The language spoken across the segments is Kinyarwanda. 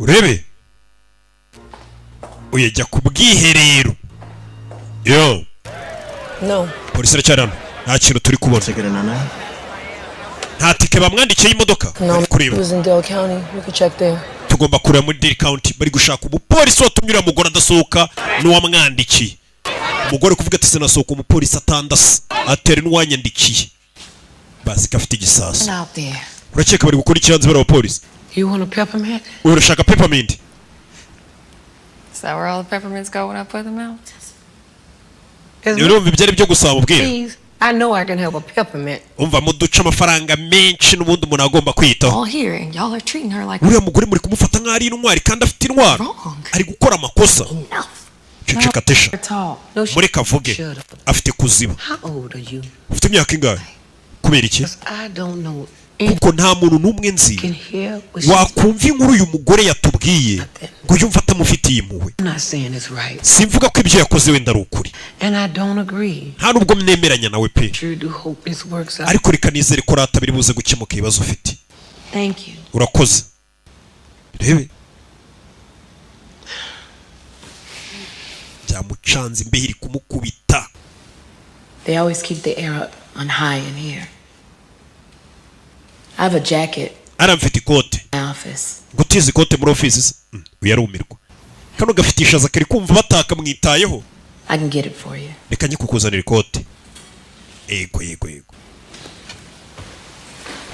urebe uyajya ku bwiherero yo no polisi aracyari hano nta kintu turi kubona nta tike bamwandikiye y'imodoka no was in Dale County we could check there tugomba kureba muri Dale County bari gushaka umupolisi watumye uriya mugore adasohoka n'uwamwandikiye umugore kuvuga ati sinasohoka umupolisi atandasa atera n'uwanyandikiye bazi ko afite igisasu urakeka bari gukora ikibanza bari abapolisi You want a peppermint? urashaka peppermint Is that where all the peppermints go when I put them out? urumva ibyo ari byo gusaba ubwira Please, I know I can help a peppermint. umva muduca amafaranga menshi n'ubundi umuntu agomba kwitaho All here and y'all are treating her like uriya mugore muri kumufata nk'aho ari intwari kandi afite intwaro ari gukora amakosa ceceka tesha muri kavuge afite kuziba ufite imyaka ingahe kubera iki kuko nta muntu n'umwe nzi wakumva inkuru uyu mugore yatubwiye ngo yumva atamufitiye impuhwe simvuga ko ibyo yakoze wenda ari ukuri nta nubwo mnemeranya nawe pe ariko reka nizere ko rata biri buze gukemuka ibibazo ufite urakoze rebe byamucanze imbeho iri kumukubita they always keep the air up on high in here I have a jacket aramfite ikote gutiza ikote muri office uyarumirwa kano gafitisha zakari kumva bataka mwitayeho I can get it for you reka nyikukuzanira ikote yego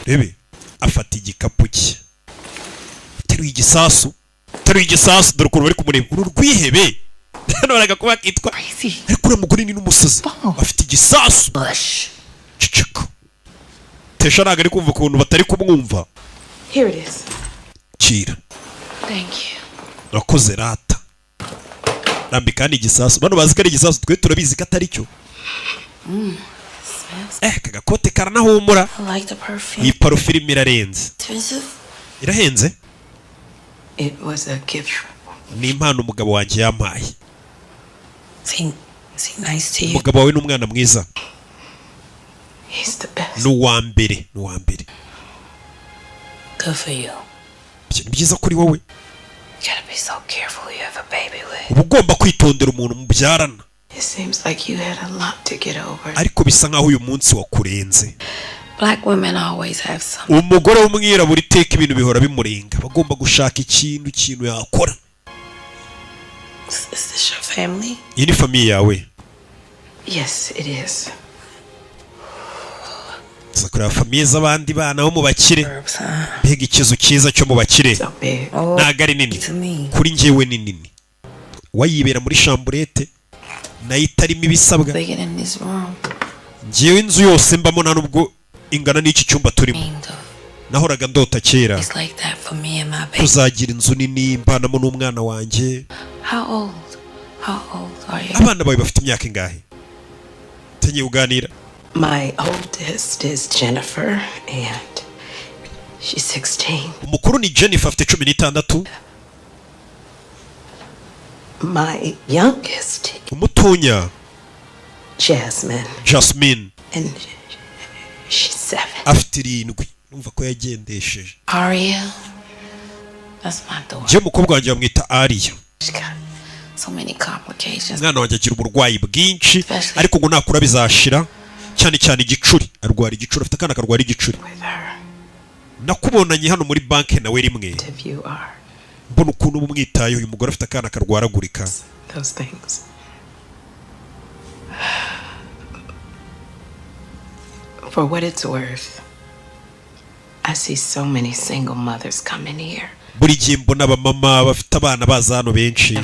rebe afata igikapu cye teruye igisasu dore ukuntu bari kumureba uru rwihebe hano baragakuba kitwa ariko uriya mugore ni n'umusazi afite igisasu cicika tesha ntabwo ari kumva ukuntu batari kumwumva here it is kira thank you urakoze rata rambika ni igisasu bano bazi ko ari igisasu twe turabizi ko atari cyo kagakote karanahumura iyi parufe irimo irarenze irahenze it was a gift ni impano umugabo wanjye yampaye nice to you umugabo wawe n'umwana mwiza he's the best n'uwa mbere good for you ni byiza kuri wowe you gotta be so careful you have a baby with uba ugomba kwitondera umuntu mubyarana it seems like you had a lot to get over ariko bisa nkaho uyu munsi wakurenze black women always have some umugore w'umwirabura iteka ibintu bihora bimurenga bagomba gushaka ikintu yakora is this your family iyi ni famiye yawe yes it is kureba famiye z'abandi bana bo mu bakire mbega ikizu cyiza cyo mu bakire ntago ari nini kuri njyewe ni nini wayibera muri chamburete nayo itarimo ibisabwa njyewe inzu yose mbamo nta nubwo ingana n'iki cyumba turimo nahoraga ndota kera tuzagira inzu nini mbanamo n'umwana wanjye abana bawe bafite imyaka ingahe tugiye kuganira My oldest is Jennifer and she's 16. Umukuru ni Jennifer afite 16. My youngest umutonya Jasmine and she's 7. Afite 7 numva ko yagendesheje Aria that's my daughter. Je mukobwa wanjye bamwita Aria so many complications. Mwana wanjye agira uburwayi bwinshi ariko ngo nakura bizashira cyane igicuri arwara igicuri afite akana karwara igicuri nakubonanye hano muri banki nawe rimwe mbona ukuntu umwitayeho uyu mugore afite akana karwaragurika for what it's worth I see so many single mothers coming here buri gihe mbona abamama bafite abana baza hano benshi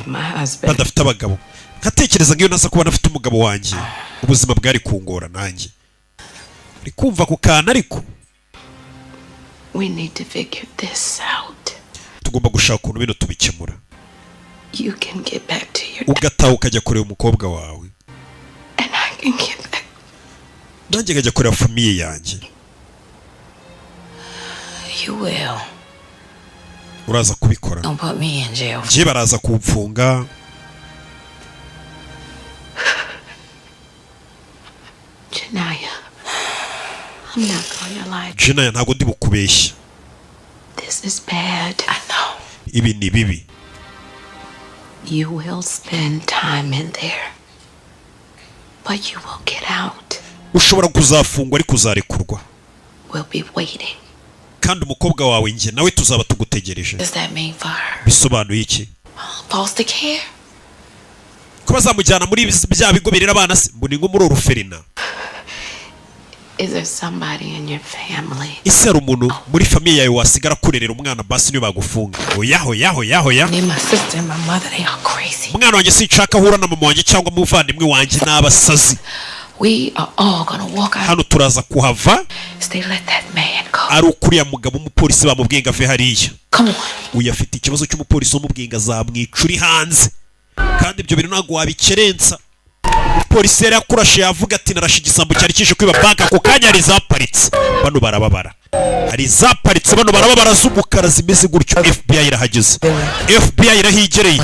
badafite abagabo nkatekereza ngiyo nasa kuba nafite umugabo wanjye ubuzima bwari kungora nanjye uri kumva ku kana ariko we need to figure this out tugomba gushaka ukuntu bino tubikemura you can get back to your ugataha ukajya kureba umukobwa wawe and I can get back nanjye nkajya kureba famiye yanjye you will uraza kubikora don't put me in jail je baraza kumfunga Janaya I'm not gonna lie Janaya ntago ndi bukubeshya this is bad I know ibi ni bibi. You will spend time in there, but you will get out. Ushobora kuzafungwa ariko uzarekurwa. We'll be waiting. Kandi umukobwa wawe nge nawe tuzaba tugutegereje. Does that mean for her? Bisobanuye iki? Foster care? Kuba zamujyana muri bya bigo birera abana se mbuni ngo muri uruferina. Is there somebody in your family? Ese hari umuntu muri famiye yawe wasigara kurerera umwana basi niyo bagufunga? Oya. Me, my sister and my mother, they are crazy. Umwana wanjye sinshaka ahura na mama wanjye cyangwa umuvandimwe wanjye n'abasazi. We are all gonna walk out. Hano turaza kuhava. Stay, let that man go. Ari ukuriya mugabo umupolisi bamubwenga ave hariya. Come on. Uyafite ikibazo cy'umupolisi w'umubwenga zamwicuri hanze. Kandi ibyo bintu ntago wabikerensa. Polisi yari akurashe yavuga ati narashe igisambo cyari kije kwiba banka ako kanya ari zaparitse. Bano barababara. Ari zaparitse bano barababara z'umukara zimeze gutyo. FBI irahageze. FBI irahigereye.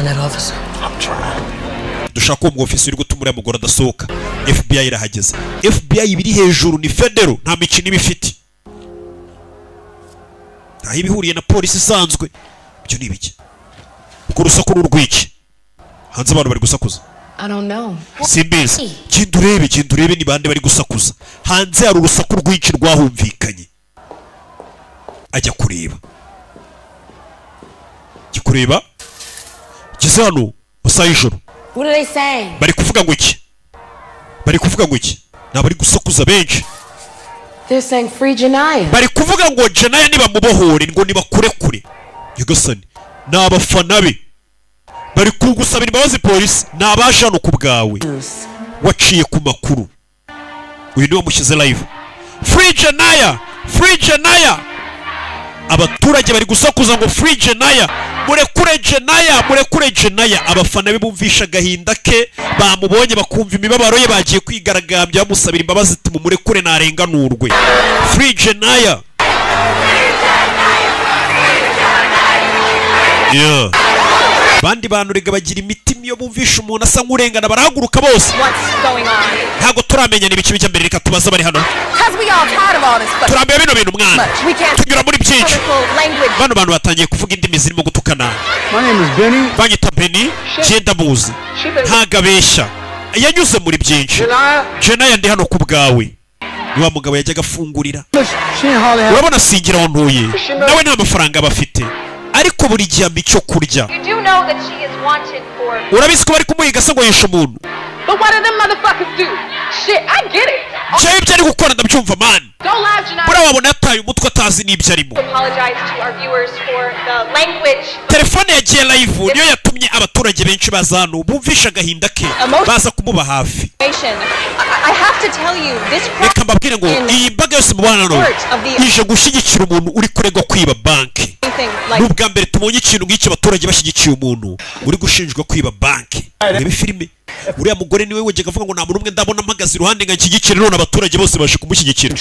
Dushaka uwo ofisi uri gutuma uriya mugore adasohoka. FBI irahageze. FBI ibiri hejuru ni federal nta mikino ibifite. Aho ibihuriye na polisi isanzwe. Byo ni ibiki? Ku rusaku n'urwiki. Hanze abantu bari gusakuza. I don't know. Simbizi. Kindurebe ni bande bari gusakuza. Hanze hari urusaku rwinshi rwahumvikanye. Ajya kureba. Gikureba. Gize hano basa y'ijoro. What are they saying? Bari kuvuga ngo iki? Nabari gusakuza benshi. They're saying free Janaya. Bari kuvuga ngo Janaya niba mubohore ngo nibakurekure. Yugasani. N'abafana be. Bari kugusabira imbabazi polisi n'abaje hano kubwawe. Waciye ku makuru. Uyu niwe mushyize live. Free Janaya. Abaturage bari gusakuza ngo free Janaya. Murekure Janaya. Abafana be bumvisha gahinda ke bamubonye bakumva imibabaro ye bagiye kwigaragambya bamusabira imbabazi ati murekure narenganurwe. Free Janaya. Yeah. Bandi bantu rega bagira imitima iyo bumvisha umuntu asa nk'urengana barahaguruka bose. Ntago turamenya n'ibiki bijya mbere reka tubaza bari hano. Turambiye bino bintu mwana. Tunyura muri byinshi. Bano bantu batangiye kuvuga indimi zirimo gutukana. Banyita Benny, genda muzi. Ntagabeshya. Yanyuze muri byinshi. Janaya ndi hano kubwawe. Niwa mugabo yajyaga afungurira. Urabona singira aho ntuye. Nawe nta mafaranga bafite. Ariko buri gihe icyo kurya. Urabizi ko bari kumuhiga se ngo yishe umuntu. Jewe ibyo ari gukora ndabyumva man. Buriya wabona yataye umutwe atazi n'ibyo arimo. Telefone yagiye live niyo yatumye abaturage benshi baza hano bumvisha agahinda ke baza kumuba hafi. Reka mbabwire ngo iyi mbaga yose mubana hano ije gushyigikira umuntu uri kuregwa kwiba banki. N'ubwa mbere tubonye ikintu nk'icyo abaturage bashyigikiye umuntu uri gushinjwa kwiba banki. Reba filime. Uriya mugore niwe wajyaga avuga ngo nta muntu umwe ndabona mpagaze iruhande ngo nshyigikire none abaturage bose baje kumushyigikira.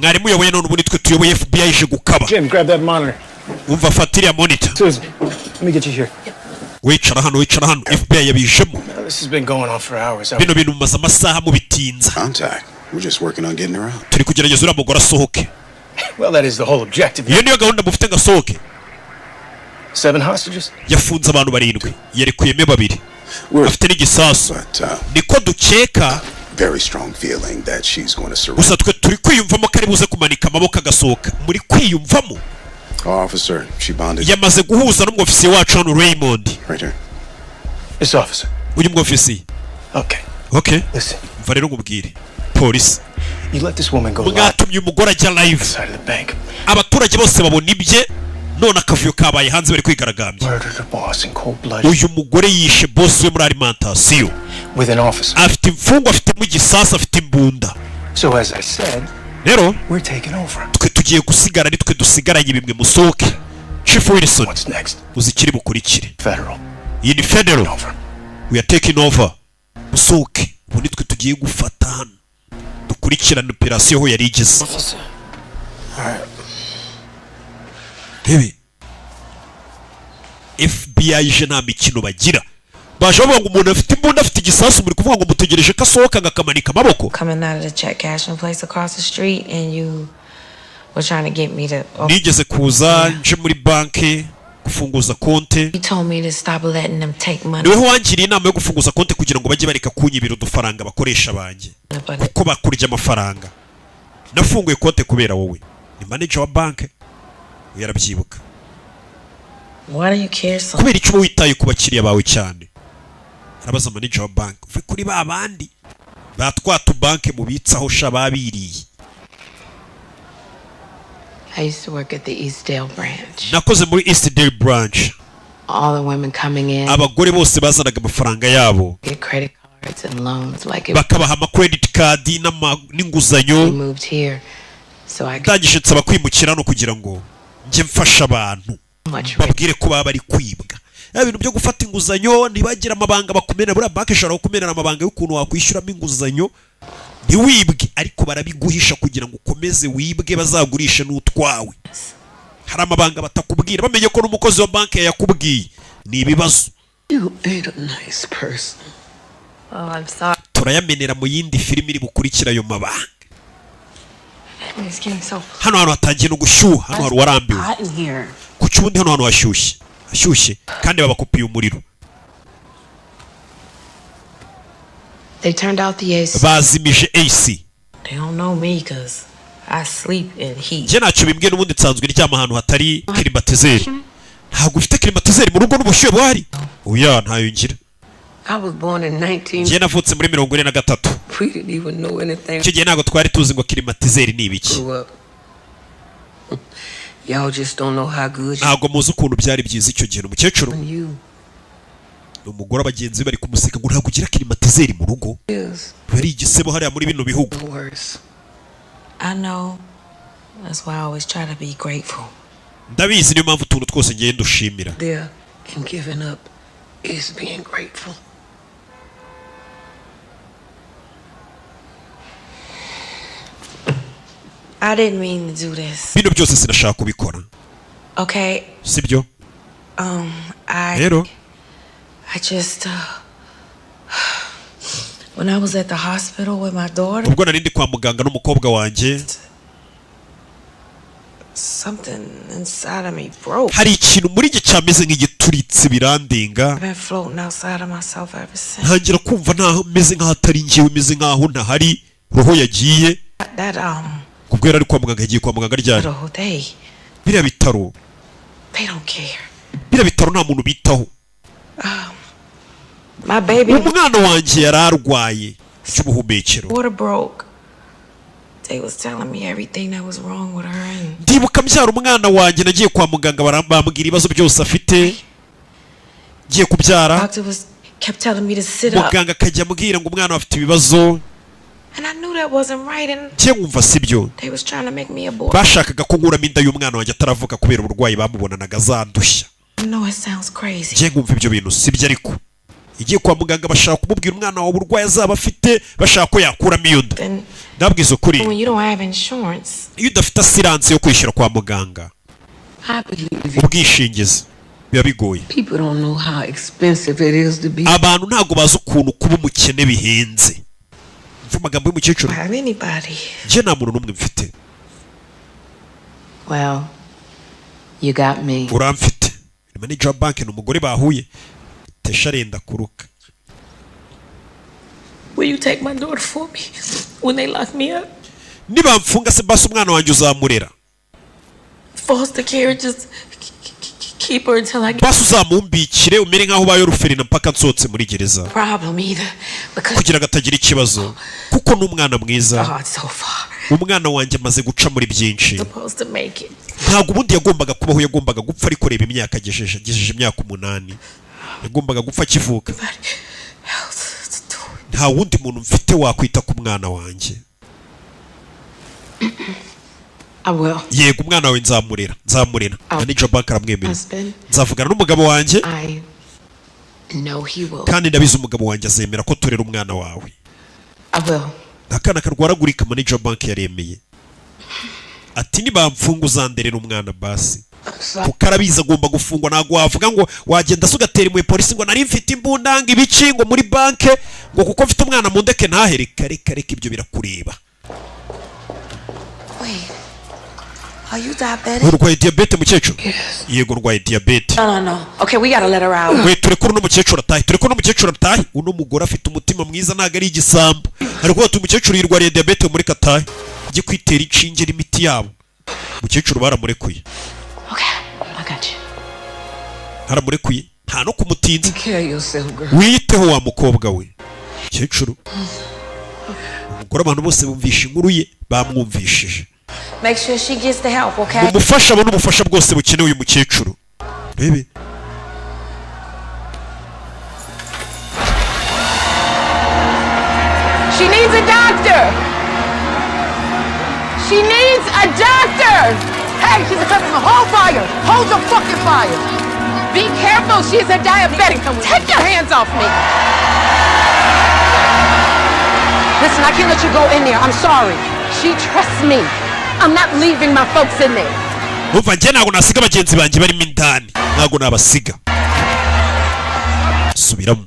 Mwarimu yoboye none ubu nitwe tuyoboye FBI ije gukaba. Umva fatira ya monitor. Wicara hano FBI yabijemo. Bino bintu mumaze amasaha mu bitinza. Turi kugerageza uriya mugore asohoke. Iyo niyo gahunda mufite ngo asohoke. Yafunze abantu 7 yarekuyemo 2 afite n'igisasu. Niko dukeka. Gusa twe turi kwiyumvamo ko ari buze kumanika amaboko agasohoka. Muri kwiyumvamo. Yamaze guhuza n'umwofisiye wacu hano Raymond. Uyu mwofisiye. Okay. Mva rero ngubwire. Polisi. Mwatumye umugore ajya live. Abaturage bose babona ibye. None akavuyo kabaye hanze bari kwigaragambya. Uyu mugore yishe boss we muri alimentation. Afite imfungo, afite mu gisasa, afite imbunda. Rero twe tugiye gusigara nitwe dusigaranye bimwe musohoke. Chief Wilson uzikiri bukurikire. Iyi ni federal. We are taking over. Musohoke ubu nitwe tugiye gufata hano. Dukurikirana operation ho yari igeze. Hebi FBI je nta mikino bagira. Baje bavuga ngo umuntu afite imbunda afite igisasu muri kuvuga ngo mutegereje ko asohoka ngakamanika amaboko. Coming out of the check cashing place across the street and you were trying to get me to nigeze kuza nje muri banki gufunguza konte. He told me to stop letting them take money. Niwe wangiriye inama yo gufunguza konte kugira ngo bajye bareka kunyibira udufaranga bakoresha banjye kuko bakurya amafaranga. Nafunguye konte kubera wowe. Ni manager wa bank. Yarabyibuka. Why do you care so? Kubera icyo witaye ku bakiriya bawe cyane. Arabaza manager wa bank. Uve kuri ba bandi batwatu bank mubitsaho shababiriye. I used to work at the Eastdale branch. Nakoze muri Eastdale branch. All the women coming in. Abagore bose bazanaga amafaranga yabo. Get credit cards and loans like it. Bakabaha ama credit card n'inguzanyo. We moved here so I could. Ndagishitse abakwimukira no kugira ngo nje mfasha abantu. Babwire ko baba bari kwibwa. Ibintu byo gufata inguzanyo nibagira amabanga bakumena bura bank ishara kumenera amabanga y'ukuntu wakwishyuramo inguzanyo. Ntiwibwe ariko barabiguhisha kugira ngo ukomeze wibwe bazagurishe n'utwawe. Hari amabanga batakubwira bamenye ko n'umukozi wa bank yakubwiye. Ni ibibazo. You ain't a nice person. Oh, I'm sorry. Turayamenera mu yindi filimi iri bukurikira ayo mabanga. It's getting so Hano hatangiye no gushyuha, hano hari warambiwe. Hot in here. Kuki ubundi hano hashyushye. Hashyushye kandi babakupiye umuriro. They turned out the AC. Bazimije AC. They don't know me because I sleep in heat. Je ntacyo bimbwiye n'ubundi nsanzwe ndyama ahantu hatari climatiseur. Ntabwo ufite climatiseur mu rugo n'ubushyuhe bwari? Oya ntayo ngira. I was born in 19. Je navutse muri 43. We didn't even know anything. Cyo gihe ntabwo twari tuzi ngo climatiseur ni ibiki. Y'all just don't know how good you. Ntabwo muzi ukuntu byari byiza icyo gihe umukecuru. You. Umugore abagenzi bari kumuseka ngo ntabwo ugira climatiseur mu rugo. Yes. Bari igisebo hariya muri bino bihugu. I know. That's why I always try to be grateful. Ndabizi niyo mpamvu utuntu twose ngiye ndushimira. There and giving up is being grateful. I didn't mean to do this. Bino byose sinashaka kubikora. Okay. Sibyo? I just when I was at the hospital with my daughter. Ubwo nari ndi kwa muganga n'umukobwa wanjye. Something inside of me broke. Hari ikintu muri gihe cyameze nk'igituritse birandinga. I've been floating outside of myself ever since. Ntangira kumva ntaho meze nk'aho atari ngiwe, meze nk'aho ntahari, roho yagiye. That kubwera ari kwa muganga, yagiye kwa muganga ryari. Biriya bitaro. They don't care. Biriya bitaro nta muntu bitaho. My baby. Umwana wanjye yararwaye cy'ubuhumekero. Water broke. They was telling me everything that was wrong with her and. Ndibuka mbyara umwana wanjye nagiye kwa muganga barambambwira ibibazo byose afite. Giye kubyara. Doctor was kept telling me to sit up. Muganga kajya ambwira ngo umwana afite ibibazo. And I knew that wasn't right and. Cye nkumva sibyo. They was trying to make me abort. Bashakaga ko nkuramo inda y'umwana wanjye ataravuka kubera uburwayi bamubonanaga zandushya. I know it sounds crazy. Cye nkumva ibyo bintu sibyo ariko. Igiye kwa muganga bashaka kumubwira umwana wawe uburwayi azaba afite, bashaka ko yakuramo iyo nda. Ndabwiza ukuri. When you don't have insurance. Iyo udafite assurance yo kwishyura kwa muganga. Ubwishingizi biba bigoye. People don't know how expensive it is to be. Abantu ntago bazi ukuntu kuba umukene bihenze. Mva amagambo y'umukecuru. Je nta muntu n'umwe mfite. Well, you got me. Uramfite. Ni manager bank n'umugore bahuye. Tesha renda kuruka. Will you take my daughter for me when they lock me up? Niba mfunga se basi umwana wanjye uzamurera. Foster care, just keep her until I get. Basi uzamumbikire umere nkaho ubaye uruferina mpaka nsotse muri gereza. Problem either because kugira gatagira ikibazo kuko n'umwana mwiza. Umwana wanjye amaze guca muri byinshi. Ntabwo ubundi yagombaga kubaho, yagombaga gupfa ariko reba imyaka agejeje imyaka 8. Yagombaga gupfa kivuka. Nta wundi muntu mfite wakwita ku mwana wanjye. Yego umwana wawe nzamurera. Manager bank aramwemerera. Nzavugana n'umugabo wanjye. Kandi ndabizi umugabo wanjye azemera ko turera umwana wawe. Akana karwaragurika manager bank yaremeye. Ati niba mfunga uzanderera umwana basi. Kuko arabiza agomba gufungwa, ntago wavuga ngo wagenda sugatera imwe polisi ngo nari mfite imbundanga ibici ngo muri banke ngo kuko mfite umwana mu ndeke ntahereka reka ibyo birakureba. Are you diabetic? urwaye diabete mukecuru? Yego urwaye diabete. No. Okay, we gotta let her out. We turekuru n'umukecuru atahe. Turekuru n'umukecuru atahe. Uno mugore afite umutima mwiza ntago ari igisambo. Ariko ati umukecuru yirwariye diabete muri katahe. Ujye kwitera inshinge n'imiti yabo. Umukecuru baramurekuye. Okay, I got you. Haramurekuye. Nta no kumutinza. Wiyiteho wa mukobwa we. Umukecuru. Umugore abantu bose bumvisha inkuru ye bamwumvishije. Make sure she gets the help, okay? Umufasha abona ubufasha bwose bukenewe uyu mukecuru. Rebe. She needs a doctor. She needs a doctor. Hey, she's a customer. Hold fire. Hold your fucking fire. Be careful. She's a diabetic. Take your hands off me. Listen, I can't let you go in there. I'm sorry. She trusts me. I'm not leaving my folks in there. Umva njye ntago nasiga bagenzi banjye barimo indani. Ntago nabasiga. Subiramo.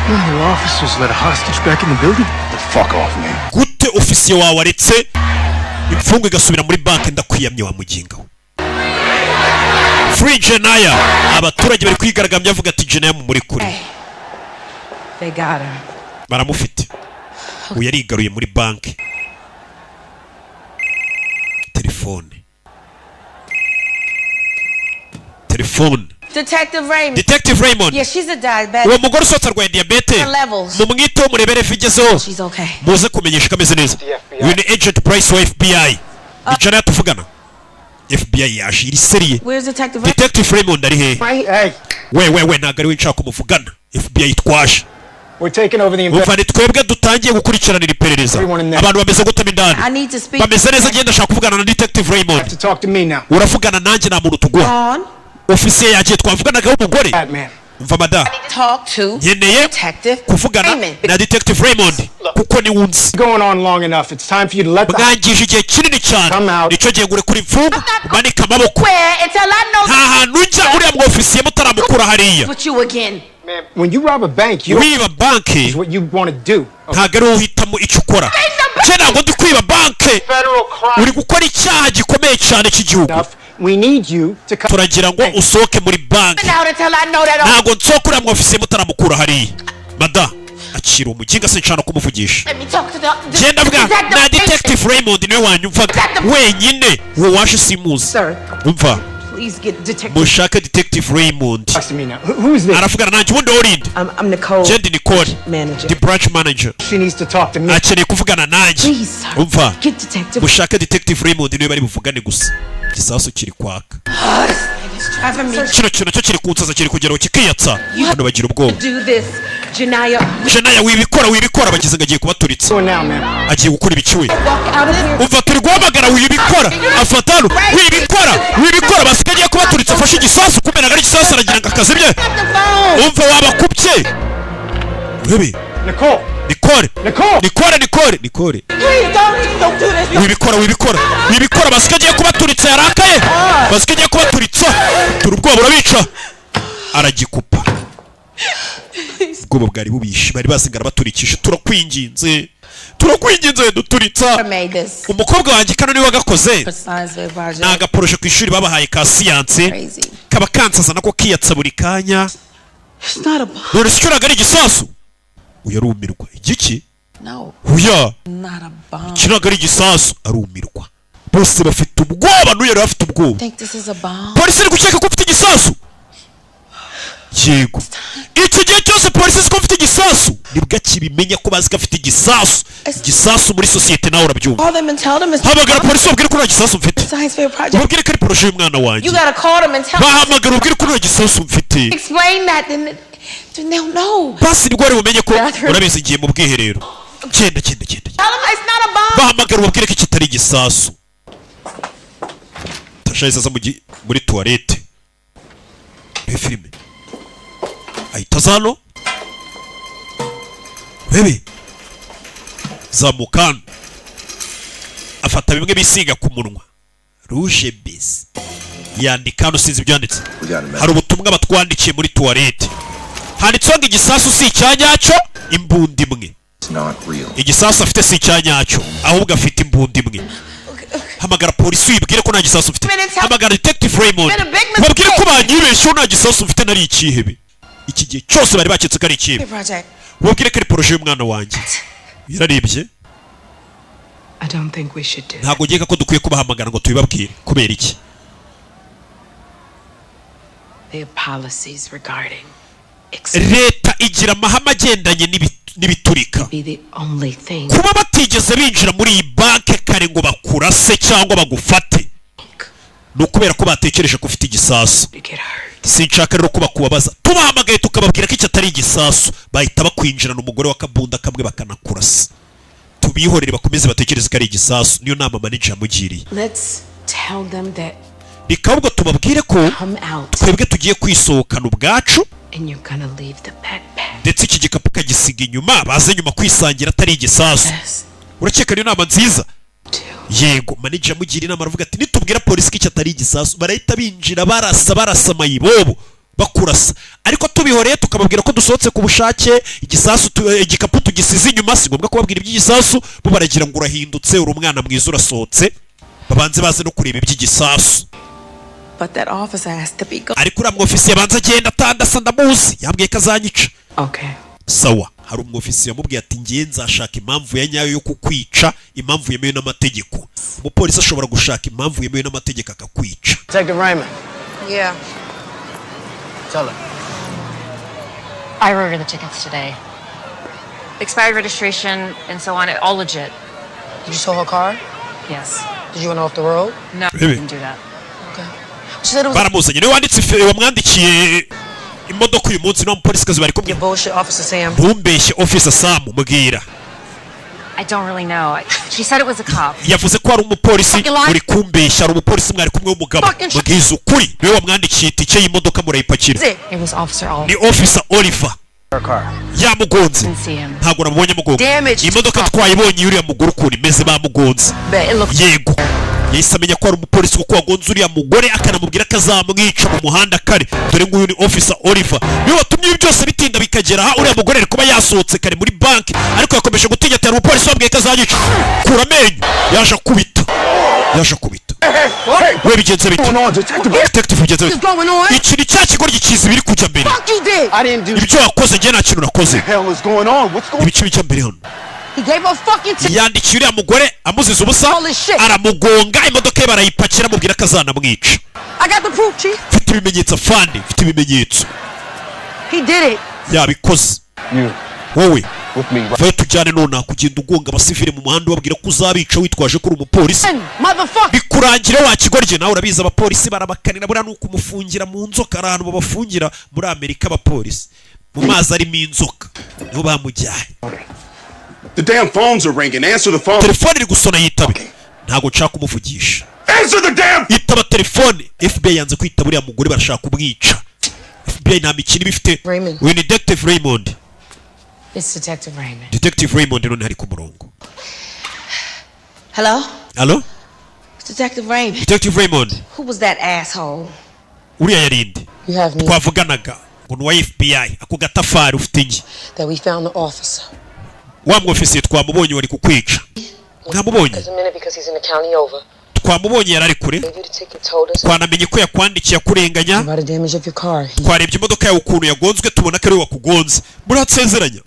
Your officers let a hostage back in the building? The fuck off, man. Gute ofisiye wawe aretse imfungo igasubira muri banki ndakwiyamye wa muginga. Free Jenaya. Abaturage bari kwigaragambya avuga ati Jenaya muri kuri. They got her. Baramufite. Uyu yarigaruye muri banki. Telefone. Detective Raymond. Yeah, she's a diabetic. Uwo mugore usotse arwaye diabete. Mumwiteho murebere figezeho. She's okay. Muze kumenyesha kameze neza. Uyu ni Agent Price wa FBI. Icara yatuvugana. FBI yaje iri serie. Where's Detective Raymond ari he? Hey. We ntago ari we nshaka kumuvugana. FBI itwaje. We're taking over the investigation. Twebwe dutangiye gukurikiranira iperereza. Abantu bameze gutema indani. Bameze neza agenda ashaka kuvugana na Detective Raymond. Uravugana nanjye nta muntu tuguha. Ofisiye yagiye twavuganaga umugore. Mva mada. Nkeneye kuvugana na Detective Raymond kuko ni wunzi. Mwangije igihe kinini cyane. Nicyo gihe gure kuri mfunga manika amaboko. Nta hantu njya uriya mu ofisiye mutaramukura hariya. When you rob a bank, you wiba banki is what you want to do. Ntago ari uhitamo icyo ukora. Ntabwo ndi kwiba banki. Uri gukora icyaha gikomeye cyane cy'igihugu. We need you to come. Turagira ngo usohoke muri banki. Ntago nsokura mu ofisiye mutaramukura hariya. Mada akira umuginga se nshana kumuvugisha. Genda bwa na Detective Raymond niwe wanyumvaga wenyine wo washe simuzi. Umva. Mushaka Detective Raymond. Arafugana nanjye ubundi orinde. I'm Nicole. Jendi Nicole. The branch manager. She needs to talk to me. Akeneye kuvugana nanjye. Umva. Mushaka Detective Raymond niwe bari buvugane gusa. Gisasu kiri kwaka. Kino cyo kiri kunsaza kiri kugeraho kikiyatsa. Hano bagira ubwoba. Jenaya wibikora bagize ngo agiye kubaturitsa. Agiye gukora ibikiwe. Umva turi guhamagara wibikora. Afatano wibikora basigaye kubaturitsa afashe igisasu kumena ari igisasu aragira ngo akazibye. Umva wabakubye. Bebe. Nicole. Wibikora basigaye kubaturitsa yarakaye. Basigaye kubaturitsa. Turi ubwoba urabica. Aragikupa. Ubwoba bwari bubishe bari basingara baturikisha turakwinginze duturitsa. Umukobwa wanjye kano niwe wagakoze. Naga poroje ku ishuri babahaye ka science. Kaba kansaza nako kiyatsa buri kanya. None sikuraga ari igisasu. Uyarumirwa. Igiki? Uya. Kiraga ari igisasu arumirwa. Bose bafite ubwoba n'uyari afite ubwoba. Polisi iri gukeka ko ufite igisasu. Yego. Iki gihe cyose polisi ziko mfite igisasu nibwo kibimenya ko bazi ko afite igisasu muri societe nawe urabyumva. Hamagara polisi ubwire ko nta gisasu mfite. Ubwire ko ari projet y'umwana wanjye. Bahamagara ubwire ko nta gisasu mfite. Basi nibwo umenye ko urabizi ngiye mu bwiherero. Genda. Bahamagara ubwire ko kitari igisasu. Tashayiza za muri toilette. Filime. Ahita zano bebe zamukana afata bimwe bisiga ku munwa rouge base yandika hano sinzi ibyanditse. Hari ubutumwa batwandikiye muri toilette handitseho ngo igisasu si icyanyacyo imbunda imwe. Igisasu afite si icyanyacyo ahubwo afite imbunda imwe. hamagara polisi uyibwire ko nta gisasu ufite. Hamagara Detective Raymond ubabwire ko banyibeshyeho nta gisasu ufite nari ikihebe. Iki gihe cyose bari baketse ko ari ikihebe. Ubabwire ko ari projet y'umwana wanjye. Yararebye. Ntabwo ngeka ko dukwiye kubahamagara ngo tubibabwire kubera iki. Leta igira amahame agendanye n'ibiturika. Kuba batigeze binjira muri iyi banke kare ngo bakurase cyangwa bagufate no kubera ko batekereje ko ufite igisasu. Sinshaka rero kuba kubabaza. Tubahamagaye tukababwira ko icyo atari igisasu bahita bakwinjirana umugore wa kabunda kamwe bakanakurasa. Tubihorere bakomeze batekereze ko ari igisasu. Niyo nama manager yamugiriye. Reka ahubwo tubabwire ko twebwe tugiye kwisohokana ubwacu ndetse iki gikapu kagisiga inyuma baze nyuma kwisangira atari igisasu. Urakeka niyo nama nziza? Yego. Manager yamugira inama aravuga ati nitubwira polisi ko icyo atari igisasu barahita binjira barasa mayibobo bakurasa. Ariko tubihoreye tukababwira ko dusohotse ku bushake igikapu tugisize inyuma si ngombwa kubabwira iby'igisasu bo baragira ngo urahindutse uri umwana mwiza urasohotse babanze baze no kureba iby'igisasu. Ariko uriya mwofisiye abanza agenda atandasa ndamuzi yambwiye ko azanyica. Sawa. Hari umwofisiye yamubwiye ati ngiye nzashaka impamvu ya nyayo yo kukwica, impamvu yemewe n'amategeko. Umupolisi ashobora gushaka impamvu yemewe n'amategeko akakwica. Detective Raymond. Yeah. Tell her. I wrote her the tickets today. Expired registration and so on, all legit. Did you tow her car? Yes. Did you run off the road? No, I didn't do that. Okay. She said it was baramuzanye niwe wamwandikiye imodoka uyu munsi n'umupolisi kazi bari kumwe. Bullshit, Officer Sam. Bumbeshye Officer Sam mubwira. I don't really know. She said it was a cop. Yavuze ko ari umupolisi uri kumbeshya ari umupolisi mwari kumwe w'umugabo. Mubwiza ukuri niwe wamwandikiye itike y'imodoka murayipakira. It was Officer Oliver. Ni Officer Oliver. Yamugonze. Ntabwo namubonye mugonze. Imodoka twayibonye uriya mugore ukuntu imeze bamugonze. Yego. Yahise amenya ko ari umupolisi kuko wagonze uriya mugore akanamubwira ko azamwica mu muhanda kare. Dore nguyu ni Officer Oliver. Niwe watumye ibi byose bitinda bikagera aha uriya mugore ari kuba yasohotse kare muri banki ariko yakomeje gutinya atari umupolisi wabwiye ko azanyica. Kura amenyo. Yaje kubita. We bigenze bite? Detective bigenze bite? Iki ni cya kigo gikiza ibiri kujya mbere. Ibyo wakoze njye nta kintu nakoze. Ibice bijya mbere hano. Yandikiye uriya mugore amuziza ubusa aramugonga imodoka ye barayipakira amubwira ko azanamwica. Mfite ibimenyetso afande, mfite ibimenyetso. Yabikoze. Wowe vayo tujyane none kugenda ugonga abasivile mu muhanda ubabwira ko uzabica witwaje ko uri umupolisi. Bikurangire wa kigorye nawe urabiza abapolisi barabakanira buriya nuko umufungira mu nzoka ahantu babafungira muri Amerika abapolisi mu mazi arimo inzoka niho bamujyaye. The damn phones are ringing. Answer the phone. Telefone iri gusona yitabe. Ntago nshaka kumuvugisha. Answer the damn. Yitaba telefone. FBI yanze kwitaba uriya mugore barashaka kumwica. FBI nta mikino bifite. We ni Detective Raymond. It's Detective Raymond. Detective Raymond none hari ku murongo. Hello? Hello? Detective Raymond. Detective Raymond. Who was that asshole? Uriya yarinde. You have me. Twavuganaga ngo ni wa FBI ako gatafari ufite ngi. That we found the officer. Wa mwofisiye twamubonye wari kukwica. Nkamubonye. Twamubonye yarari kure. Twanamenye ko yakwandikiye akurenganya. Twarebye imodoka yawe ukuntu yagonzwe tubona ko ari we wakugonze. Muratsezeranya?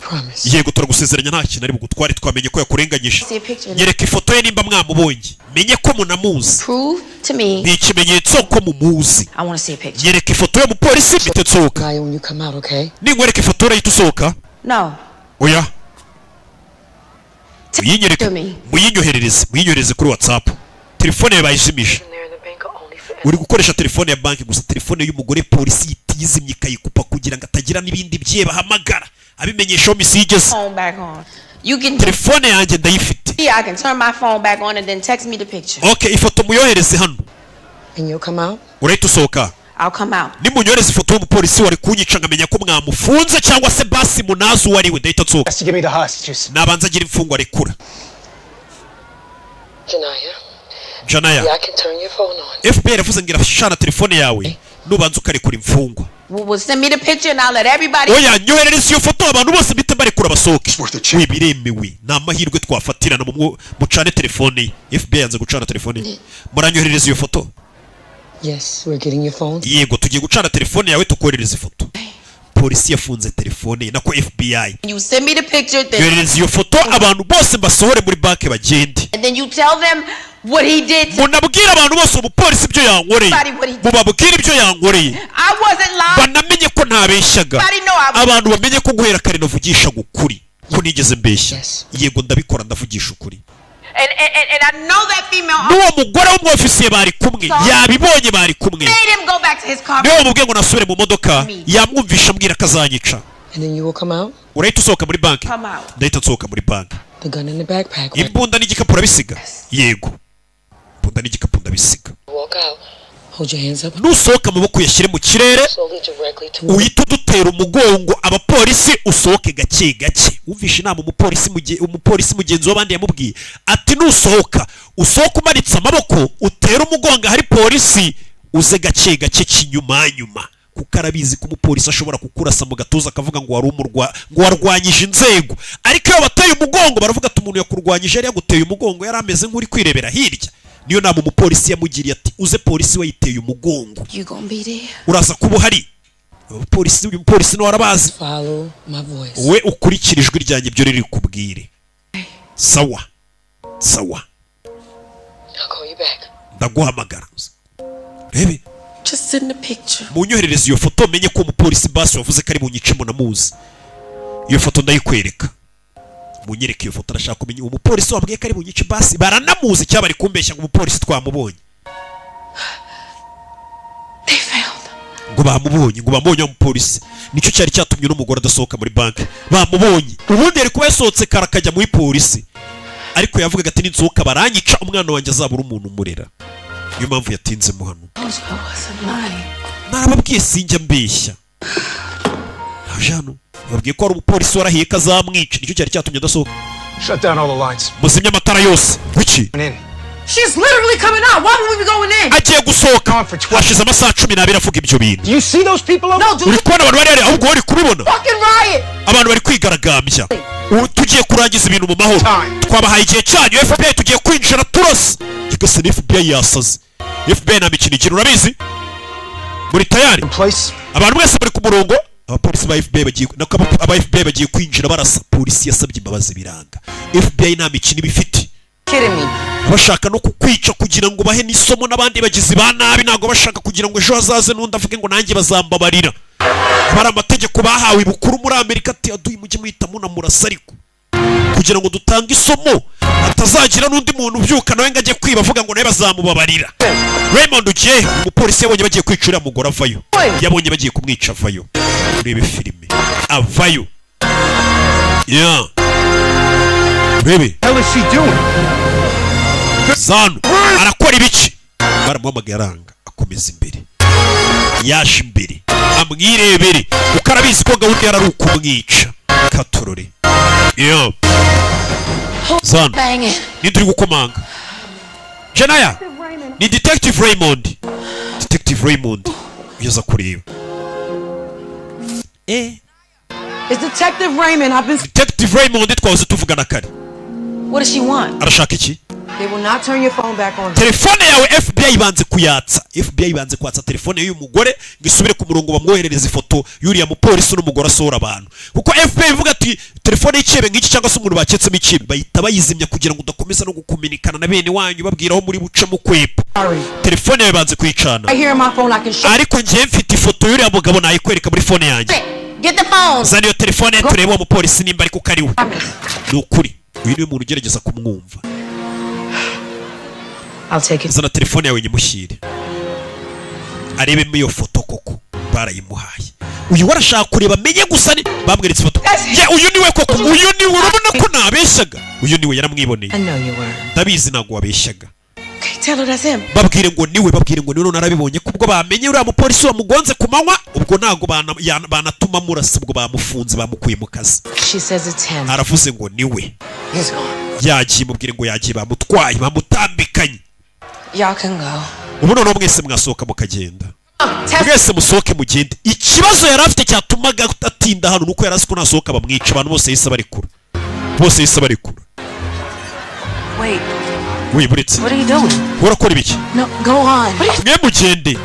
Yego turagusezeranya nta kintu ari bugutware twamenye ko yakurenganyije. Nyereka ifoto ye nimba mwamubonye. Menye ko munamuzi. Ni ikimenyetso ko mumuzi. Nyereka ifoto yo mupolisi bite tsoka. Ningwereka ifoto ye itusoka? No. Oya. Muyinyoherereze kuri WhatsApp. Telefone yawe bayizimije. Uri gukoresha telefone ya banki gusa telefone y'umugore polisi yitizimye ikayikupa kugira ngo atagira n'ibindi bye bahamagara abimenyesha misijeze. Telefone yanjye ndayifite. I can turn my phone back on and then text me the picture. Okay, ifoto muyohereze hano. And you'll come out? Urahita usohoka. I'll come out. Nimunyoreze ifoto y'umupolisi wari kunyica ngamenya ko mwamufunze cyangwa se basi munazi uwari we ndahita nsohoka. Nabanza agira imfungwa rekura. Janaya. Yeah, I can turn your phone on. FBI yavuze ngira shana telefone yawe nubanza ukarekura imfungwa. Well, send me the picture and I'll let everybody. Oya nyoherereza iyo foto abantu bose bite bari kura basoke. Wibiremewe na mahirwe twafatirana mu mucane telefone. FBI yanze gucana telefone. Muranyoherereza iyo foto. Yes, we're getting your phone. Yego tugiye gucana telefone yawe tukoherereza ifoto. Polisi yafunze telefone nako FBI. You send me the picture then. Yoherereza iyo foto abantu bose basohore muri banke bagende. And then you tell them what he did. Munabwira abantu bose umupolisi ibyo yankoreye. Mubabwira ibyo yankoreye. I wasn't lying. Banamenye ko ntabeshyaga. Abantu bamenye ko guhera kare navugisha gukuri. Ko nigeze mbeshya. Yego ndabikora ndavugisha ukuri. And I know that female. N'uwo mugore w'umwofisiye bari kumwe yabibonye bari kumwe. Made him go back to his car. Niwe mubwiye ngo nasubire mu modoka yamwumvisha ambwira kazanyica. And then you will come out? Urahita usohoka muri banki. Ndahita nsohoka muri banki. The gun in the backpack. Imbunda n'igikapu urabisiga. Yego. Imbunda n'igikapu ndabisiga. Walk out. Hold your hands up. Nusohoka amaboko yashyire mu kirere. Uhita udutera umugongo abapolisi usohoke gake gake. Wumvisha inama umupolisi mugenzi w'abandi yamubwiye ati nusohoka usohoka umanitse amaboko utera umugongo hari polisi uze gake gake kinyuma kuko arabizi ko umupolisi ashobora kukurasa mu gatuza akavuga ngo wari umurwa ngo warwanyije inzego ariko iyo bateye umugongo baravuga ati umuntu yakurwanyije yari yaguteye umugongo yari ameze nk'uri kwirebera hirya niyo nama umupolisi yamugiriye ati uze polisi wayiteye umugongo uraza kuba uhari umupolisi no warabazi we ukurikira ijwi ryanjye ibyo riri kubwire sawa ndaguhamagara rebe Just send the picture. Munyoherereza iyo foto menye ko umupolisi basi wavuze ko ari bunyice munamuzi. Iyo foto ndayikwereka. Munyereke iyo foto arashaka kumenya umupolisi wabwiye ko ari bunyice basi baranamuzi cyaba ari kumbeshya ngo umupolisi twamubonye. They found. Ngo bamubonye umupolisi. Nicyo cyari cyatumye n'umugore adasohoka muri banki. Bamubonye. Ubundi yari kuba yasohotse karakajya muri polisi. Ariko yavugaga ati ninsohoka baranyica umwana wanjye azabura umuntu umurera. Niyo mpamvu yatinzemo hano. Narababwiye sinjya mbeshya. Hajano yabwiye ko ari umupolisi warahiye kazamwica nicyo cyari cyatumye adasohoka. Shut down all the lines. Muzimya amatara yose. Wiki? She's literally coming out. Why would we be going in? Agiye gusohoka. Hashize amasaha 12 avuga ibyo bintu. You see those people? No, dude. Uri kubona abantu bari ahubwo bari kubibona. Fucking riot. Abantu bari kwigaragambya. Tugiye kurangiza ibintu mu mahoro. Twabahaye igihe cyanyu FBI tugiye kwinjira turose. Igase FBI yasaze. FBI na mikino urabizi? Muri tayari. Abantu mwese bari ku murongo. Abapolisi ba FBI bagiye kwinjira barasa. Polisi yasabye imbabazi biranga. FBI na mikino ibifite. Bashaka no kukwica kugira ngo bahe n'isomo n'abandi bagizi ba nabi nago bashaka kugira ngo ejo hazaze n'undi avuge ngo nanjye bazambabarira. Bara amategeko bahawe bukuru muri Amerika ati aduye mujye muhita munamurasa ariko kugira ngo dutange isomo atazagira n'undi muntu ubyuka nawe ngaje kwiba avuga ngo nawe bazamubabarira. Raymond ugiye umupolisi yabonye bagiye kwicura mugora avayo. Yabonye bagiye kumwica avayo. Urebe filime. Avayo. Yeah. Baby. What is she doing? Zanu arakora ibiki? Baramuhamagaye aranga akomeza imbere. Yaje imbere. Amwirebere. Ukarabizi ko gahunda yari ukumwica. Katorore. Yeah. Zanu. Ninduri gukomanga. Janaya. Ni Detective Raymond. Detective Raymond. Yaza kureba. It's Detective Raymond. Detective Raymond twahoze tuvugana kare. What does she want? Arashaka iki? They will not turn your phone back on. Telefone yawe FBI ibanze kuyatsa. FBI ibanze kwatsa telefone y'uyu mugore ngisubire ku murongo bamwoherereza ifoto yuriya mupolisi n'umugore asohora abantu. Kuko FBI ivuga ati telefone y'ikebe nk'iki cyangwa se umuntu baketsemo ikebe bahita bayizimya kugira ngo udakomeza no gukominikana na bene wanyu babwira aho muri buce mu kwepa. Telefone yawe ibanze kwicana. Ariko ngiye mfite ifoto yuriya mugabo nayikwereka muri phone yanjye. Get the phone. Zana iyo telefone turebe uwo mupolisi nimba ariko kariwe. Nukuri. Uyu niwe muntu ugerageza kumwumva. Zana telefone yawe nyimushyire. Arebe iyo foto koko barayimuhaye. Uyu warashaka kureba menye gusa ni bamweretse ifoto. Ya uyu niwe koko. Uyu ni urabona ko nabeshyaga. Uyu niwe yaramwiboneye. Ndabizi nago wabeshyaga. Babwire ngo niwe narabibonye kubwo bamenye uriya mupolisi wa mugonze kumanywa ubwo nago banatuma murasa ubwo bamufunze bamukuye mu kazi. Aravuze ngo niwe. Yagiye mubwire ngo yagiye bamutwaye bamutambikanye. Y'all can go. Ubu noneho mwese mwasohoka mukagenda. mwese musohoke mugende. Ikibazo yari afite cyatumaga atinda hano nuko yari azi ko nasohoka bamwica. Abantu bose yise barekura. Wait, buretse. what are you doing? Urakora ibiki? No, go on. Mwe mugende.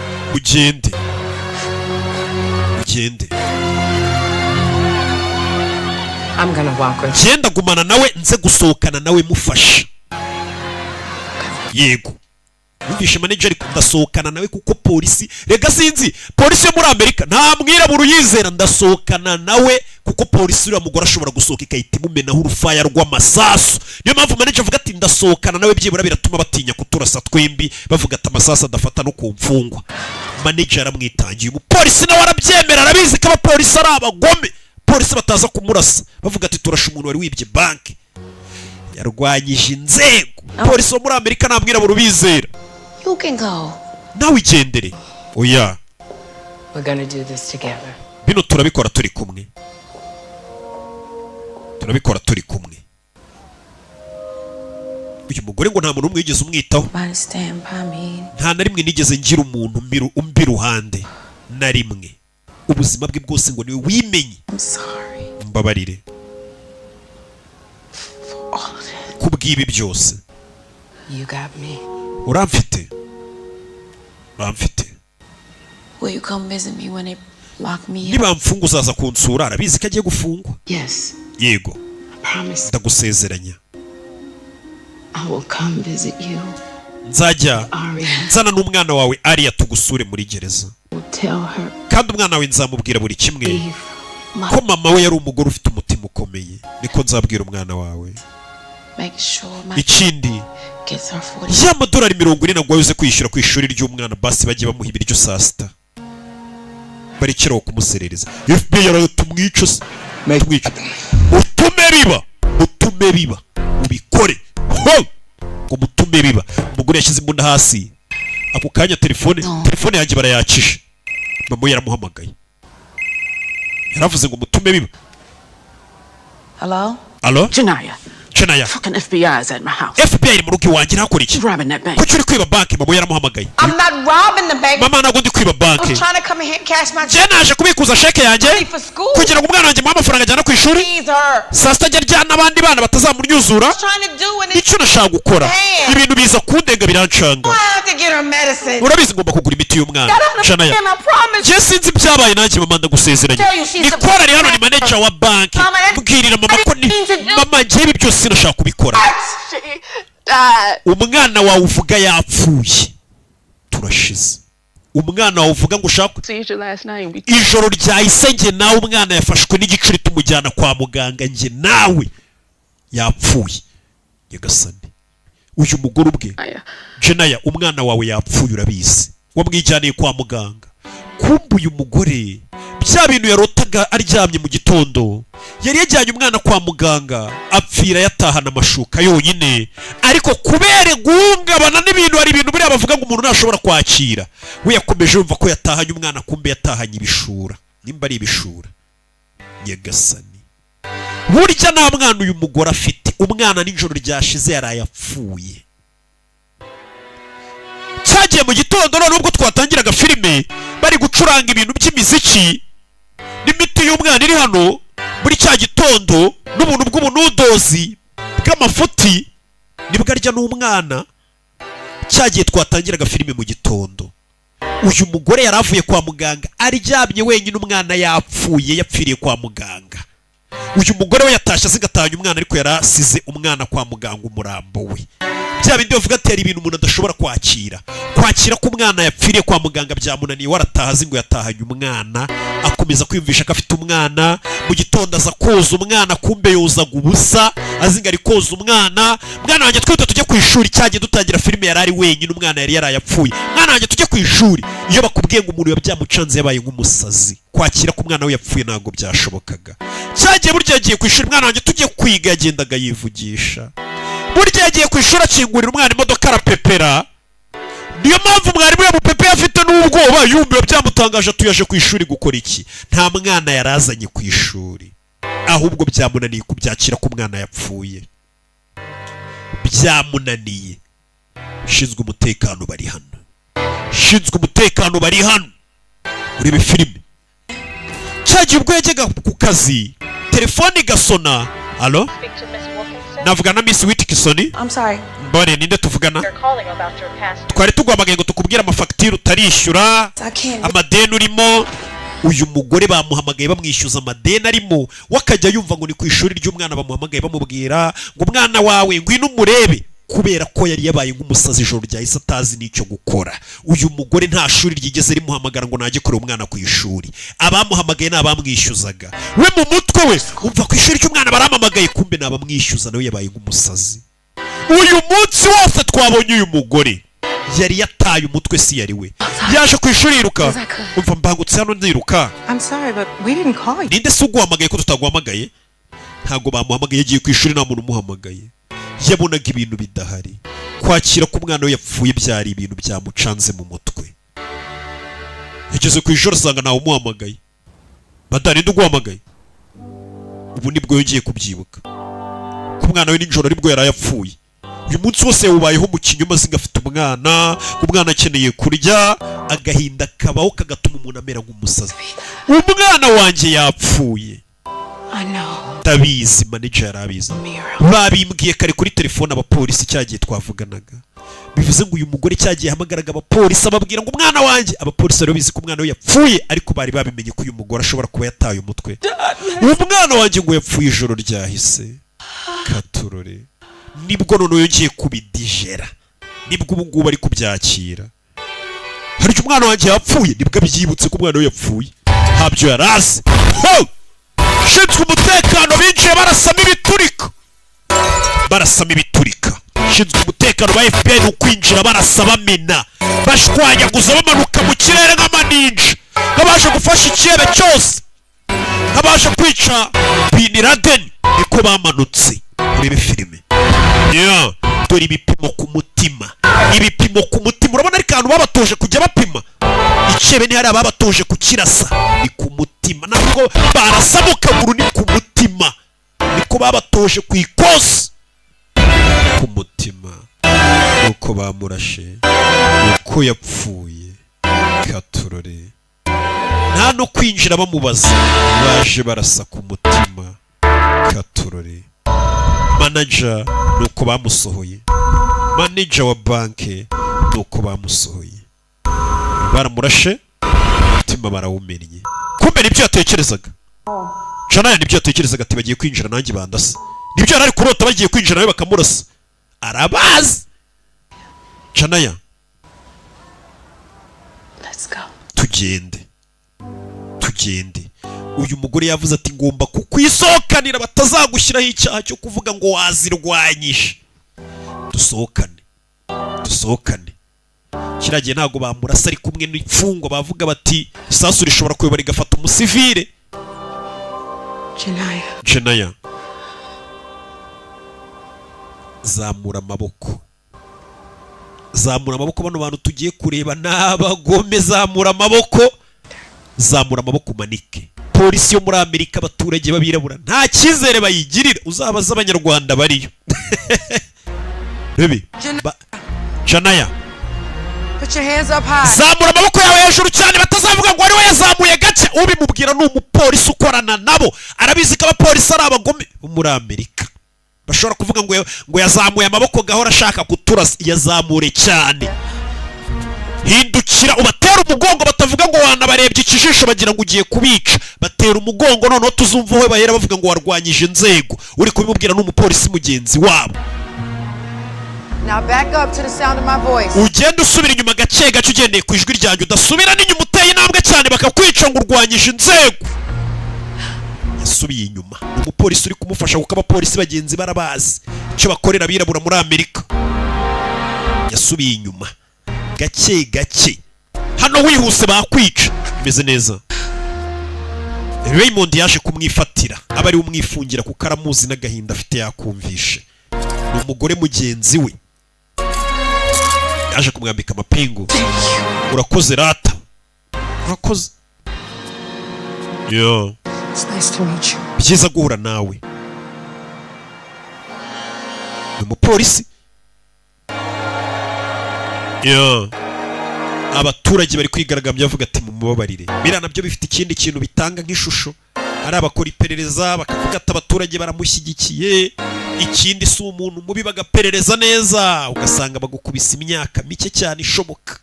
I'm gonna walk her. Genda gumana nawe nze gusohokana nawe mufasha. Yego. Yumvishe manager ndasohokana nawe kuko polisi rega sinzi polisi yo muri Amerika nta mwirabura uyizera. Ndasohokana nawe kuko polisi uriya mugore ashobora gusohoka ikahita imumenaho urufaya rw'amasasu. Niyo mpamvu manager avuga ati ndasohokana nawe byibura biratuma batinya kuturasa twembi bavuga ati amasasu adafata no ku mfungwa. Manager aramwitangiye. Umupolisi nawe arabyemera arabizi ko abapolisi ari abagome. Polisi bataza kumurasa bavuga ati turasha umuntu wari wibye banki. Yarwanyije inzego. Polisi yo muri Amerika nta mwirabura ubizera. You can go. Nawe igendere. Oya. We're gonna do this together. Bino turabikora turi kumwe. Uyu mugore ngo nta muntu umwe yigeze umwitaho. Nta na rimwe nigeze ngira umuntu umbi ruhande na rimwe. Ubuzima bwe bwose ngo niwe wimenye. Mbabarire. Kubwibi byose. You got me. Uramfite. Will you come visit me when they lock me up? Niba mfungu uzaza kunsura arabizi ko agiye gufungwa. Yes. Yego. I promise. Ndagusezeranya. I will come visit you. Nzajya nzana n'umwana wawe Aria tugusure muri gereza. Tell her. Kandi umwana wawe nzamubwira buri kimwe. Ko mama we yari umugore ufite umutima ukomeye. Niko nzabwira umwana wawe. Make sure ikindi y'amadolari 40 nagwa yuze kwishyura ku ishuri ry'umwana basi bagiye bamuha ibiryo saa sita. Barikiraho kumuserereza. FBI yaratumwica se. Utume biba. Ubikore. Ngo mutume biba. Umugore yashyize imbunda hasi. Ako kanya telefone yanjye barayakisha. Mama yaramuhamagaye. Yaravuze ngo mutume biba. Hello? Janaya. Fucking FBI is at my house. FBI mu rugo iwanjye nakora iki? Robbing that bank. Kuki uri kwiba banki? Mama yaramuhamagaye. I'm not robbing the bank. Mama ntabwo ndi kwiba banki. I was trying to come in here and cash my check. Naje kubikuza sheke yanjye kugira ngo umwana wanjye muha amafaranga ajyana ku ishuri. Saa sita ajya aryana n'abandi bana batazamunyuzura. Icyo nashaka gukora ibintu biza kundenga birancanga. Urabizi ngomba kugura imiti y'umwana. Janaya. Je sinzi byabaye nanjye mama ndagusezeranye. Nikora ari hano ni manager wa banki. Mbwirira mama ko ni mama ngiye ibi byose nashaka kubikora. Umwana wawe uvuga yapfuye. Turashize. Umwana wawe uvuga ngo ushaka ijoro ryahise nge nawe umwana yafashwe n'igicuri tumujyana kwa muganga nge nawe yapfuye. Nyagasani uyu mugore ubwe Janaya umwana wawe yapfuye urabizi wamwijyaniye kwa muganga. Kumbu uyu mugore bya bintu yarotaga aryamye mu gitondo yari yajyanye umwana kwa muganga apfira yatahana amashuka yonyine. Ariko kubere guhungabana n'ibintu hari ibintu buriya bavuga ngo umuntu ntashobora kwakira. We yakomeje yumva ko yatahanye umwana kumbe yatahanye ibishura. Nimba ari ibishura. Nyagasani burya nta mwana uyu mugore afite. Umwana n'ijoro ryashize yaraye apfuye. Cyagiye mu gitondo none ubwo twatangiraga filime bari gucuranga ibintu by'imiziki n'imiti y'umwana iri hano muri cya gitondo n'ubuntu bw'ubunudozi bw'amafuti nibwo arya n'umwana. Cyagiye twatangiraga filime mu gitondo uyu mugore yaravuye kwa muganga aryamye wenyine umwana yapfuye yapfiriye kwa muganga. Uyu mugore we yatashye asigatanya umwana ariko yarasize umwana kwa muganga umurambo we. Bya bindi bavuga ati hari ibintu umuntu adashobora kwakira ko umwana yapfiriye kwa muganga byamunaniye. Warataha azi ngo yatahanye umwana akomeza kwiyumvisha ko afite umwana. Mu gitondo aza koza umwana kumbe yozaga ubusa azi ngo ari koza umwana. Mwana wanjye twite tujye ku ishuri. Cyagiye dutangira filime yari ari wenyine umwana yari yarayapfuye. Mwana wanjye tujye ku ishuri. Iyo bakubwiye ngo umuntu yabyamucanze yabaye nk'umusazi kwakira ko umwana we yapfuye ntabwo byashobokaga. Cyagiye burya yagiye ku ishuri mwana wanjye tujye kwiga yagendaga yivugisha. Burya yagiye ku ishuri akingurira umwana imodoka arapepera. Niyo mpamvu mwarimu yamupepeye afite n'ubwoba yumva byamutangaje atuyaje ku ishuri gukora iki. Nta mwana yarazanye ku ishuri ahubwo byamunaniye kubyakira ko umwana yapfuye. Byamunaniye. Shinzwe umutekano bari hano. urebe filime. Cyagiye ubwo yajyaga ku kazi telefone igasona. Allo, navuga na Miss Whitkinson. I'm sorry. Mbone ninde tuvugana? Twari tugwamagaye ngo tukubwira amafagitire utarishyura, amadeni urimo. Uyu mugore bamuhamagaye bamwishyuza amadeni arimo, wakajya yumva ngo ni ku ishuri ry'umwana bamuhamagaye bamubwira ngo umwana wawe ngwino umurebe, kubera ko yari yabaye nk'umusazi ijoro ryahise atazi n'icyo gukora. Uyu mugore nta shuri ryigeze rimuhamagara ngo najye kureba umwana ku ishuri, abamuhamagaye n'abamwishyuzaga. We mu mutwe we umva ku ishuri ry'umwana baramamagaye, kumbe n'abamwishyuza nawe yabaye nk'umusazi. Uyu munsi wose twabonye uyu mugore yari yataye umutwe, si yari we. Yaje ku ishuri yiruka, umva mbangutse hano ndiruka. I'm sorry, but we didn't call you. Ninde se uguhamagaye ko tutaguhamagaye? Ntabwo bamuhamagaye, yagiye ku ishuri nta muntu umuhamagaye. Yabonaga ibintu bidahari. Kwakira ko umwana we yapfuye byari ibintu byamucanze mu mutwe. Yageze ku ijoro asanga ntawe umuhamagaye. Badani nduguhamagaye. Ubu nibwo yongeye kubyibuka ko umwana we nijoro aribwo yari yapfuye. Uyu munsi wose yawubayeho mu kinyoma, maze ngafite umwana akeneye kurya, agahinda kabaho kagatuma umuntu amera nk'umusazi. Umwana wanjye yapfuye. Ndabizi, manager yarabizi. Babimbwiye kare kuri telefone abapolisi cyagiye twavuganaga. Bivuze ngo uyu mugore cyagiye hamagaraga abapolisi ababwira ngo umwana wanjye. Abapolisi bari bizi ko umwana we yapfuye, ariko bari babimenye ko uyu mugore ashobora kuba yataye umutwe. Umwana wanjye ngo yapfuye ijoro ryahise. Katurore. Nibwo none yongeye kubidijera, nibwo ubu ngubu ari kubyakira. Hari umwana wanjye yapfuye, nibwo abyibutse ko umwana we yapfuye. Habyo yarazi. Shinzwe umutekano binjiye barasama ibiturika. Shinzwe umutekano ba FBI ukwinjira barasa bamena, bashwanyaguza bamanuka mu kirere nk'amaninja, nk'abaje gufasha ikirere cyose, nk'abaje kwica Bin Laden. Niko bamanutse. Urebe filime. Dore ibipimo ku mutima. Ibipimo ku mutima, urabona ari kantu babatoje kujya bapima. Icebe ni hari ababatoje kukirasa, ni ku mutima. Ntabwo barasa mu kaguru, ni ku mutima. Niko babatoje ku ikosi, ku mutima. Nuko bamurashe, nuko yapfuye. Katurore. Nta no kwinjira bamubaza, baje barasa ku mutima. Katurore. Manager nuko bamusohoye, manager wa banke nuko bamusohoye, baramurashe umutima barawumennye. Kumbe nibyo yatekerezaga. Janaya nibyo yatekerezaga, ati bagiye kwinjira nanjye bandasa. Nibyo yari kurota bagiye kwinjira nawe bakamurasa. Arabazi. Janaya, let's go. Tugende. Uyu mugore yavuze ati ngomba kukwisokanira batazagushyiraho icyaha cyo kuvuga ngo wazirwanyishe. Dusohokane. Kiragiye ntago bamurasa ari kumwe n'imfungwa, bavuga bati isasu rishobora kuyobora igafata umusivile. Janaya. Zamura amaboko. Bano bantu tugiye kureba n'abagome. Zamura amaboko manike. Polisi yo muri Amerika, abaturage babirabura nta cyizere bayigirira. Uzabaza abanyarwanda bariyo. Baby. Janaya. Put your hands up high. Zamura amaboko yawe hejuru cyane, batazavuga ngo ari we yazamuye gake. Ubimubwira ni umupolisi ukorana nabo. Arabizi ko abapolisi ari abagome muri Amerika. Bashobora kuvuga ngo yazamuye amaboko gahora ashaka kuturasa. Yazamure cyane. Hindukira ubatera umugongo, batavuga ngo wanabarebye ikijisho bagira ngo ugiye kubica. Batera umugongo, noneho tuzumva we bahera bavuga ngo warwanyije inzego. Uri kubimubwira n'umupolisi mugenzi wabo. Now back up to the sound of my voice. Ugenda usubira inyuma gake gace ugendeye ku ijwi ryanjye, udasubira n'inyuma uteye intambwe cyane bakakwica ngo urwanyije inzego. Yasubiye inyuma. Umupolisi uri kumufasha kuko abapolisi bagenzi barabazi icyo bakorera abirabura muri Amerika. Yasubiye inyuma gake. Hano wihuse bakwica. Bimeze neza. Raymond yaje kumwifatira, aba ari umwifungira ku karamuzi n'agahinda afite yakumvishe. Ni umugore mugenzi we. Yaje kumwambika amapingu. Urakoze rata. Urakoze. Yo. It's nice to meet you. Byiza guhura nawe. Ni umupolisi. Yo. abaturage bari kwigaragambya bavuga ati mumubabarire. Biriya nabyo bifite ikindi kintu bitanga nk'ishusho, ari abakora iperereza bakavuga ati abaturage baramushyigikiye, ikindi si umuntu mubi bagaperereza neza ugasanga bagukubisa imyaka mike cyane ishoboka.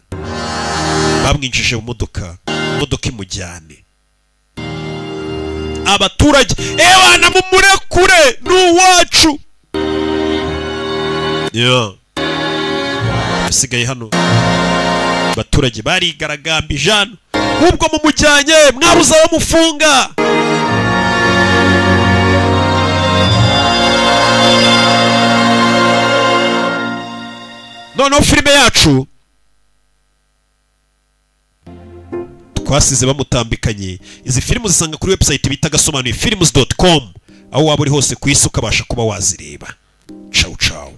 Bamwinjije mu modoka, imodoka imujyane. Abaturage ewana mumurekure n'uwacu. Basigaye hano abaturage barigaragambije hano, ubwo mumujyanye mwabuze abamufunga. Noneho filime yacu twasize bamutambikanye. Izi filime uzisanga kuri website bita gasobanuye films.com, aho waba uri hose ku isi ukabasha kuba wazireba. Ciao ciao.